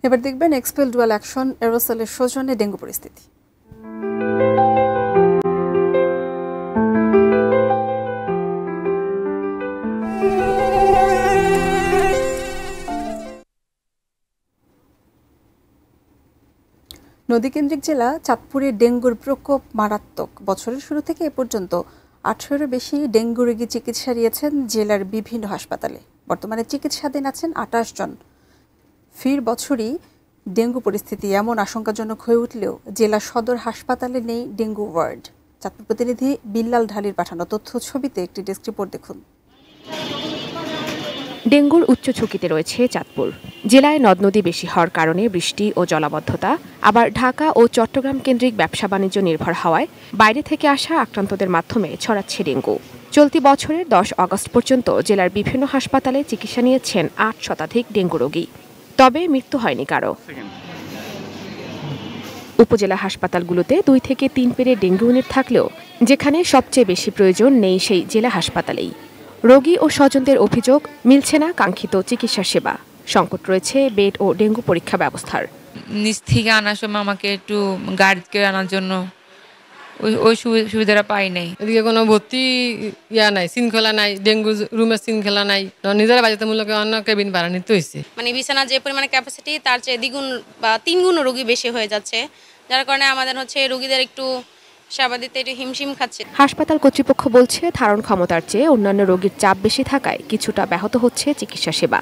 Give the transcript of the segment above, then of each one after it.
এবার দেখবেন expel dual action এরোসলের সৌজন্যে ডেঙ্গু পরিস্থিতি। নদীকেন্দ্রিক জেলা চাঁদপুরে ডেঙ্গুর প্রকোপ মারাত্মক। বছরের শুরু থেকে এ পর্যন্ত 18-এরও বেশি ডেঙ্গু রোগী চিকিৎসা নিয়েছেন জেলার বিভিন্ন হাসপাতালে। বর্তমানে চিকিৎসাধীন আছেন 28 জন। ফির বছরই ডেঙ্গু পরিস্থিতি এমন আশঙ্কাজনক হয়ে উঠলেও জেলা সদর হাসপাতালে নেই ডেঙ্গু ওয়ার্ড। চাঁদপুর প্রতিনিধি বিল্লাল ঢালির পাঠানো তথ্য ছবিতে একটি ডেস্ক রিপোর্ট দেখুন। ডেঙ্গুর উচ্চ ঝুঁকিতে রয়েছে চাঁদপুর জেলায়। নদ নদী বেশি হওয়ার কারণে বৃষ্টি ও জলাবদ্ধতা, আবার ঢাকা ও চট্টগ্রাম কেন্দ্রিক ব্যবসা বাণিজ্য নির্ভর হওয়ায় বাইরে থেকে আসা আক্রান্তদের মাধ্যমে ছড়াচ্ছে ডেঙ্গু। চলতি বছরের 10 আগস্ট পর্যন্ত জেলার বিভিন্ন হাসপাতালে চিকিৎসা নিয়েছেন 8 শতাধিক ডেঙ্গু রোগী, তবে মৃত্যু হয়নি কারো। উপজেলা হাসপাতালগুলোতে 2 থেকে 3 পেরে ডেঙ্গু ইউনিট থাকলেও যেখানে সবচেয়ে বেশি প্রয়োজন নেই সেই জেলা হাসপাতালেই। রোগী ও স্বজনদের অভিযোগ, মিলছে না কাঙ্ক্ষিত চিকিৎসা সেবা। সংকট রয়েছে বেড ও ডেঙ্গু পরীক্ষা ব্যবস্থার। নিচ থেকে আনার সময় আমাকে একটু গাইড করে আনার জন্য ওই সুবিধাটা পাই নাই। এদিকে কোনো ভর্তি নাই, শৃঙ্খলা নাই, ডেঙ্গু রুমের শৃঙ্খলা নাই। নিজেরা বাধ্যতামূলক অন্য কেবিন ভাড়া নিতে হয়েছে। মানে বিছানা যে পরিমাণে ক্যাপাসিটি তার চেয়ে দ্বিগুণ বা 3 গুণ রোগী বেশি হয়ে যাচ্ছে, যার কারণে আমাদের রোগীদের একটু সেবা দিতে একটু হিমশিম খাচ্ছে। হাসপাতাল কর্তৃপক্ষ বলছে ধারণ ক্ষমতার চেয়ে অন্যান্য রোগীর চাপ বেশি থাকায় কিছুটা ব্যাহত হচ্ছে চিকিৎসা সেবা।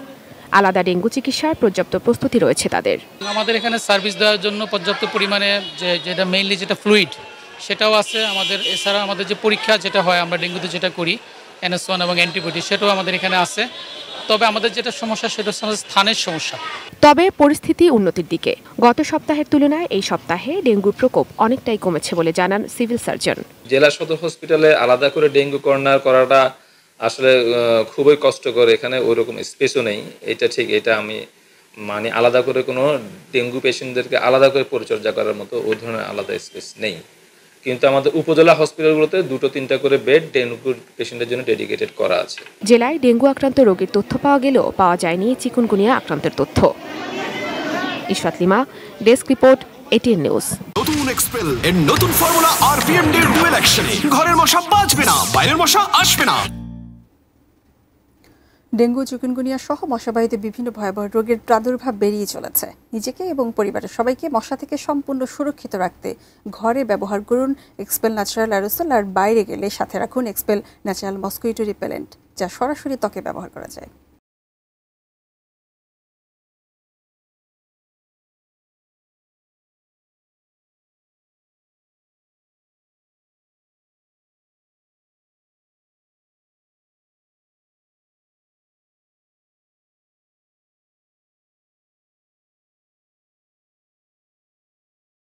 আলাদা ডেঙ্গু চিকিৎসার পর্যাপ্ত প্রস্তুতি রয়েছে তাদের। আমাদের এখানে সার্ভিস দেওয়ার জন্য পর্যাপ্ত পরিমাণে যেটা মেইনলি যেটা ফ্লুইড সেটাও আছে আমাদের। এছাড়া আমাদের যে পরীক্ষা যেটা হয় আমরা ডেঙ্গুতে যেটা করি NS1 এবং অ্যান্টিবডি, সেটাও আমাদের এখানে আছে। তবে আমাদের যেটা সমস্যা সেটা হচ্ছে আমাদের স্থানের সমস্যা। তবে পরিস্থিতি উন্নতির দিকে। গত সপ্তাহের তুলনায় এই সপ্তাহে ডেঙ্গুর প্রকোপ অনেকটাই কমেছে বলে জানান সিভিল সার্জন। জেলা সদর হসপিটালে আলাদা করে ডেঙ্গু কর্নার করাটা আসলে খুবই কষ্টকর। এখানে ওইরকম স্পেসও নেই। এটা ঠিক, এটা আমি মানে আলাদা করে কোনো ডেঙ্গু পেশেন্টদেরকে আলাদা করে পরিচর্যা করার মতো ওই ধরনের আলাদা স্পেস নেই। কিন্তু আমাদের উপজেলা হসপিটালগুলোতে 2-3টা করে বেড ডেঙ্গু পেশেন্টের জন্য ডেডিকেটেড করা আছে। জেলায় ডেঙ্গু আক্রান্ত রোগীর তথ্য পাওয়া গেলেও পাওয়া যায়নি চিকুনগুনিয়া আক্রান্তের তথ্য। Ishrat lima, desk report, ATN news. নতুন এক্সপেল এর নতুন ফর্মুলা RPM এর ডুয়েল অ্যাকশনে ঘরের মশা বাঁচবে না, বাইরের মশা আসবে না। ডেঙ্গু, চিকুনগুনিয়া সহ মশাবাহিত বিভিন্ন ভয়াবহ রোগের প্রাদুর্ভাব বেরিয়ে চলেছে। নিজেকে এবং পরিবারের সবাইকে মশা থেকে সম্পূর্ণ সুরক্ষিত রাখতে ঘরে ব্যবহার করুন এক্সপেল ন্যাচারাল অ্যারোসল, আর বাইরে গেলে সাথে রাখুন এক্সপেল ন্যাচারাল মসকুইটো রিপেলেন্ট, যা সরাসরি ত্বকে ব্যবহার করা যায়।